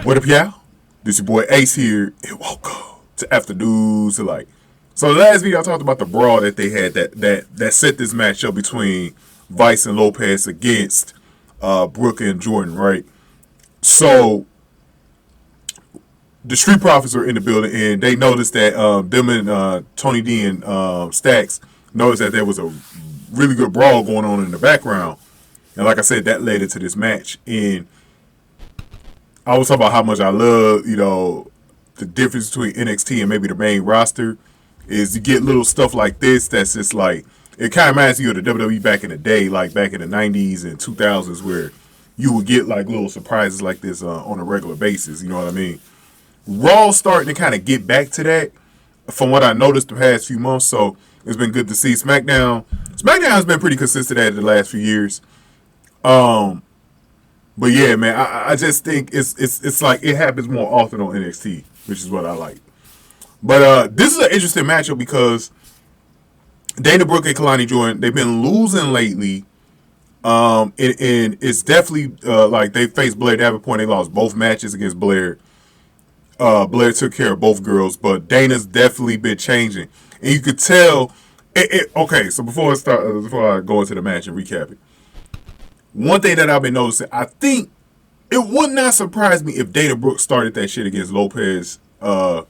What up, y'all? This your boy Ace here, and welcome to After News. So the last video I talked about the brawl that they had that set this match up between Vice and Lopez against Brooke and Jordan, right? So the Street Profits are in the building, and they noticed that them and Tony D and Stacks noticed that there was a really good brawl going on in the background, and like I said, that led into this match. And I was talking about how much I love, the difference between NXT and maybe the main roster is you get little stuff like this that's just like, it kind of reminds you of the WWE back in the day, like back in the 90s and 2000s, where you would get like little surprises like this on a regular basis, you know what I mean? Raw's starting to kind of get back to that from what I noticed the past few months, so it's been good to see. SmackDown has been pretty consistent at it the last few years. But yeah, man, I just think it's like it happens more often on NXT, which is what I like. But this is an interesting matchup because Dana Brooke and Kelani Jordan, they've been losing lately. And it's definitely like they faced Blair Davenport. They lost both matches against Blair. Blair took care of both girls, but Dana's definitely been changing, and you could tell. Okay, so before I go into the match and recap it, one thing that I've been noticing, I think it would not surprise me if Dana Brooke started that shit against Lopez and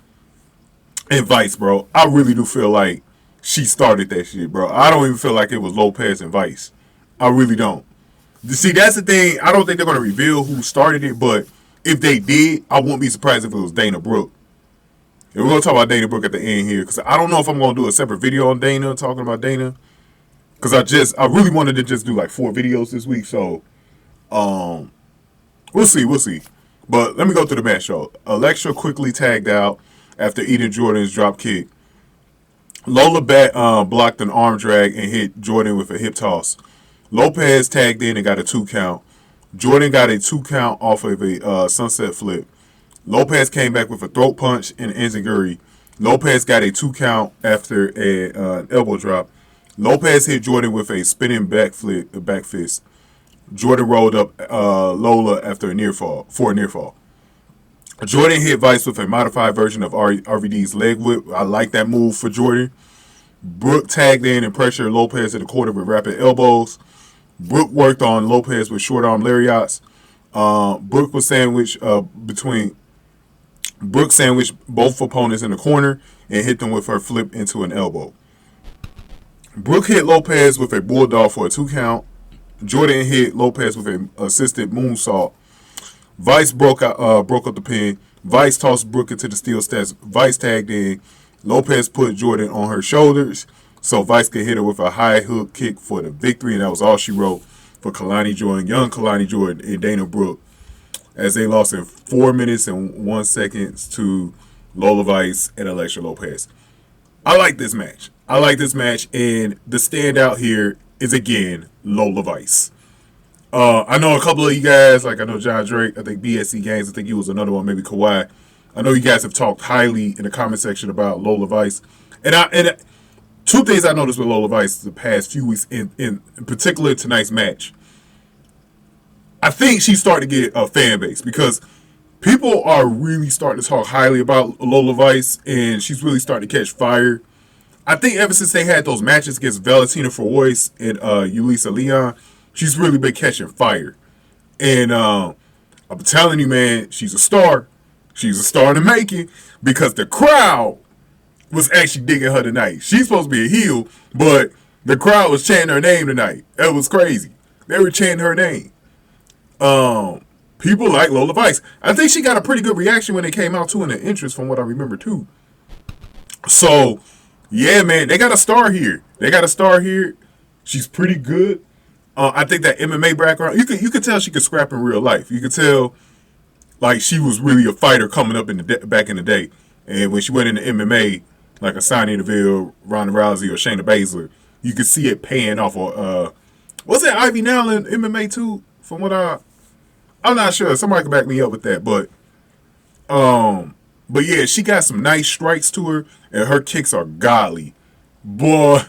Vice, bro. I really do feel like she started that shit, bro. I don't even feel like it was Lopez and Vice. I really don't. See, that's the thing. I don't think they're going to reveal who started it, but if they did, I wouldn't be surprised if it was Dana Brooke. And we're going to talk about Dana Brooke at the end here, because I don't know if I'm going to do a separate video on Dana, talking about Dana. Because I really wanted to just do like 4 videos this week, so we'll see. But let me go through the match, y'all. Elektra quickly tagged out after eating Jordan's drop kick. Lola blocked an arm drag and hit Jordan with a hip toss. Lopez tagged in and got a 2 count. Jordan got a 2 count off of a sunset flip. Lopez came back with a throat punch and enzuigiri. Lopez got a 2 count after an elbow drop. Lopez hit Jordan with a spinning backfist. Jordan rolled up Lola after a near fall. Jordan hit Vice with a modified version of RVD's leg whip. I like that move for Jordan. Brooke tagged in and pressured Lopez to the quarter with rapid elbows. Brooke worked on Lopez with short arm lariats. Brooke sandwiched both opponents in the corner and hit them with her flip into an elbow. Brooke hit Lopez with a Bulldog for a 2 count. Jordan hit Lopez with an assisted moonsault. Vice broke up the pin. Vice tossed Brooke into the steel steps. Vice tagged in. Lopez put Jordan on her shoulders so Vice could hit her with a high hook kick for the victory, and that was all she wrote for Kelani Jordan, young Kelani Jordan, and Dana Brooke, as they lost in 4 minutes and 1 second to Lola Vice and Elektra Lopez. I like this match, and the standout here is, again, Lola Vice. I know a couple of you guys, like I know John Drake, I think BSC Games, I think he was another one, maybe Kawhi. I know you guys have talked highly in the comment section about Lola Vice. And 2 things I noticed with Lola Vice the past few weeks, in particular tonight's match. I think she's starting to get a fan base because people are really starting to talk highly about Lola Vice, and she's really starting to catch fire. I think ever since they had those matches against Valentina Feroz and Yulisa Leon, she's really been catching fire. And I'm telling you, man, she's a star. She's a star in the making because the crowd was actually digging her tonight. She's supposed to be a heel, but the crowd was chanting her name tonight. It was crazy. They were chanting her name. People like Lola Vice. I think she got a pretty good reaction when it came out too in the entrance, from what I remember too. So, yeah, man, they got a star here. She's pretty good. I think that MMA background, you could tell she could scrap in real life. You could tell, like, she was really a fighter coming up in back in the day. And when she went into MMA, like a Sonya Deville, Ronda Rousey, or Shayna Baszler, you could see it paying off. Was that Ivy Now in MMA too? From what I'm not sure. Somebody can back me up with that. But yeah, she got some nice strikes to her, and her kicks are godly. Boy,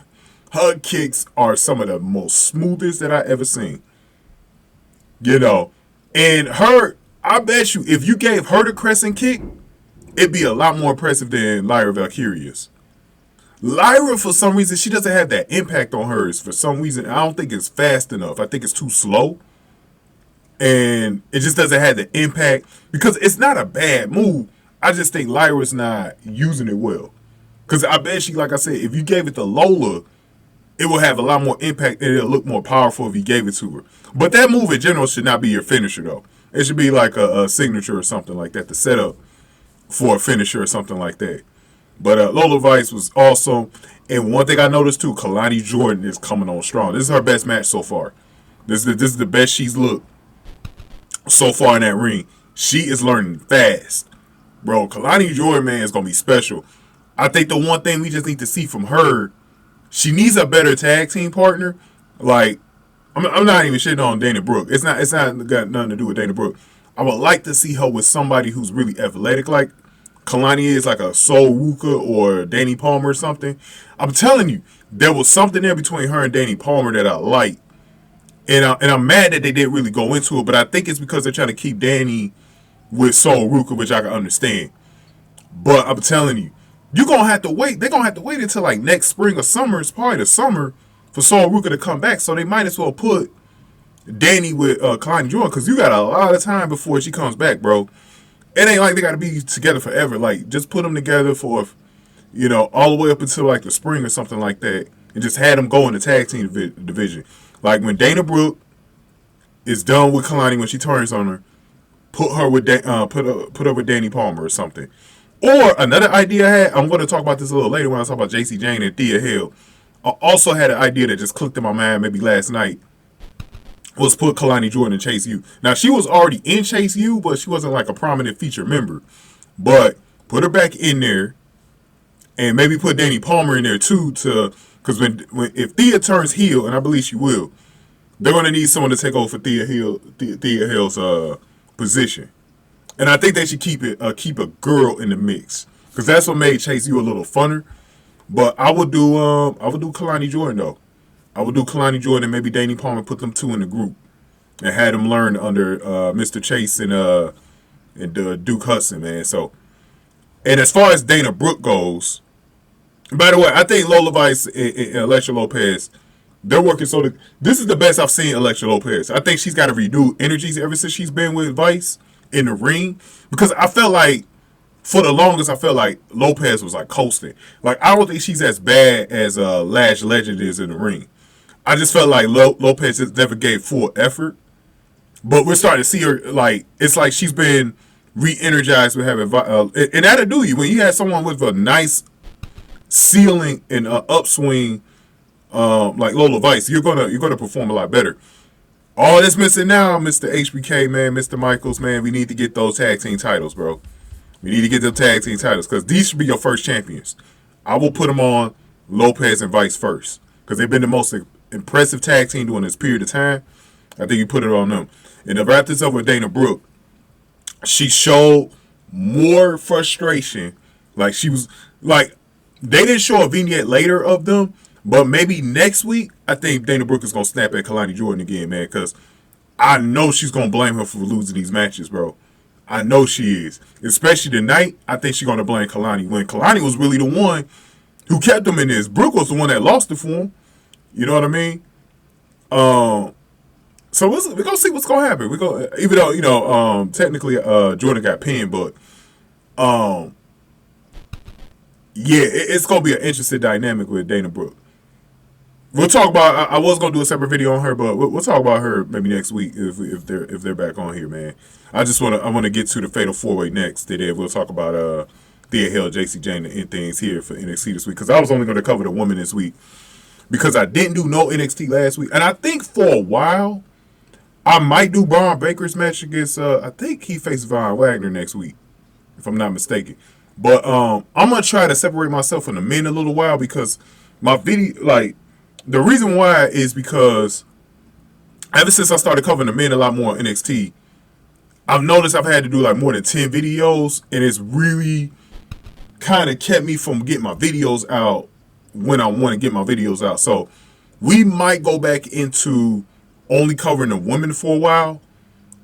her kicks are some of the most smoothest that I ever seen. And her, I bet you if you gave her the crescent kick, it'd be a lot more impressive than Lyra Valkyria's. Lyra, for some reason, she doesn't have that impact on hers. For some reason, I don't think it's fast enough. I think it's too slow. And it just doesn't have the impact. Because it's not a bad move. I just think Lyra's not using it well. Because I bet she, like I said, if you gave it to Lola, it will have a lot more impact and it'll look more powerful if you gave it to her. But that move in general should not be your finisher, though. It should be like a signature or something like that, the setup for a finisher or something like that. But Lola Vice was awesome. And one thing I noticed too, Kelani Jordan is coming on strong. This is her best match so far. This is the best she's looked so far in that ring. She is learning fast. Bro, Kelani Jordan, man, is going to be special. I think the one thing we just need to see from her, she needs a better tag team partner. Like, I'm not even shitting on Dana Brooke. It's not got nothing to do with Dana Brooke. I would like to see her with somebody who's really athletic, like Kelani is, like a Sol Ruka or Danny Palmer or something. I'm telling you, there was something there between her and Danny Palmer that I liked. And I'm mad that they didn't really go into it, but I think it's because they're trying to keep Danny with Sol Ruka, which I can understand. But I'm telling you, you're going to have to wait. They're going to have to wait until like next spring or summer. It's probably the summer for Sol Ruka to come back. So they might as well put Danny with Kelani Jordan, because you got a lot of time before she comes back, bro. It ain't like they got to be together forever. Like, just put them together for, you know, all the way up until like the spring or something like that, and just had them go in the tag team division. Like when Dana Brooke is done with Kelani, when she turns on her, put her with put her with Danny Palmer or something. Or another idea I had, I'm going to talk about this a little later when I talk about JC Jane and Thea Hill. I also had an idea that just clicked in my mind maybe last night, was put Kelani Jordan in Chase U. Now, she was already in Chase U, but she wasn't like a prominent feature member. But put her back in there, and maybe put Danny Palmer in there too, because if Thea turns heel, and I believe she will, they're going to need someone to take over for Thea Hill's position. And I think they should keep a girl in the mix, because that's what made Chase U a little funner. But I would do Kelani Jordan though. I would do Kelani Jordan and maybe Danny Palmer, put them two in the group, and had them learn under Mr. Chase and Duke Hudson, man. So, and as far as Dana Brooke goes, by the way, I think Lola Vice and Elektra Lopez, they're working this is the best I've seen Elektra Lopez. I think she's got a renewed energies ever since she's been with Vice in the ring, because I felt like for the longest, I felt like Lopez was like coasting. Like, I don't think she's as bad as Lash Legend is in the ring. I just felt like Lopez just never gave full effort. But we're starting to see her, like, it's like she's been re-energized with having, and that'll do you. When you have someone with a nice ceiling and upswing, like Lola Vice, you're gonna perform a lot better. All that's missing now, Mr. HBK, man, Mr. Michaels, man, we need to get those tag team titles, bro. We need to get them tag team titles, because these should be your first champions. I will put them on Lopez and Vice first, because they've been the most impressive tag team during this period of time. I think you put it on them. And to wrap this up with Dana Brooke, she showed more frustration. Like, she was, like, they didn't show a vignette later of them, but maybe next week, I think Dana Brooke is going to snap at Kelani Jordan again, man, because I know she's going to blame her for losing these matches, bro. I know she is. Especially tonight, I think she's going to blame Kelani, when Kelani was really the one who kept them in this. Brooke was the one that lost it for him. You know what I mean? So we're going to see what's going to happen. Even though, you know, technically Jordan got pinned, but yeah, it's going to be an interesting dynamic with Dana Brooke. We'll talk about, I was going to do a separate video on her, but we'll talk about her maybe next week if they're back on here, man. I want to get to the Fatal 4-Way next. Today we'll talk about Thea Hill, JC Jane, and things here for NXT this week, because I was only going to cover the women this week, because I didn't do no NXT last week. And I think for a while, I might do Braun Baker's match against, I think he faces Von Wagner next week, if I'm not mistaken. But I'm going to try to separate myself from the men a little while, because my video, like, the reason why is because ever since I started covering the men a lot more on NXT, I've noticed I've had to do like more than 10 videos, and it's really kind of kept me from getting my videos out when I want to get my videos out. So we might go back into only covering the women for a while,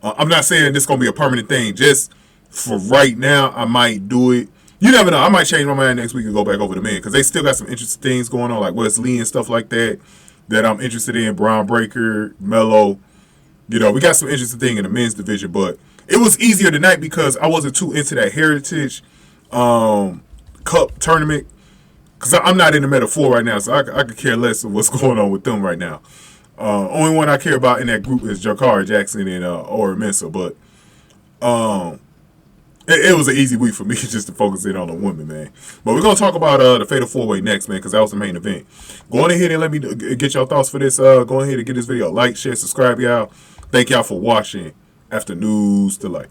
I'm not saying this gonna be a permanent thing. Just for right now, I might do it. You never know. I might change my mind next week and go back over the men because they still got some interesting things going on, like Wesley and stuff like that I'm interested in. Braun Breaker, Mello. You know, we got some interesting thing in the men's division, but it was easier tonight because I wasn't too into that Heritage Cup tournament. Because I'm not in the Meta 4 right now, so I could care less of what's going on with them right now. Only one I care about in that group is Jakara Jackson and Ora Mensah, but it was an easy week for me just to focus in on the women, man. But we're going to talk about the Fatal 4-Way next, man, because that was the main event. Go on ahead and let me get your thoughts for this. Go ahead and give this video a like, share, subscribe, y'all. Thank y'all for watching After News Delight.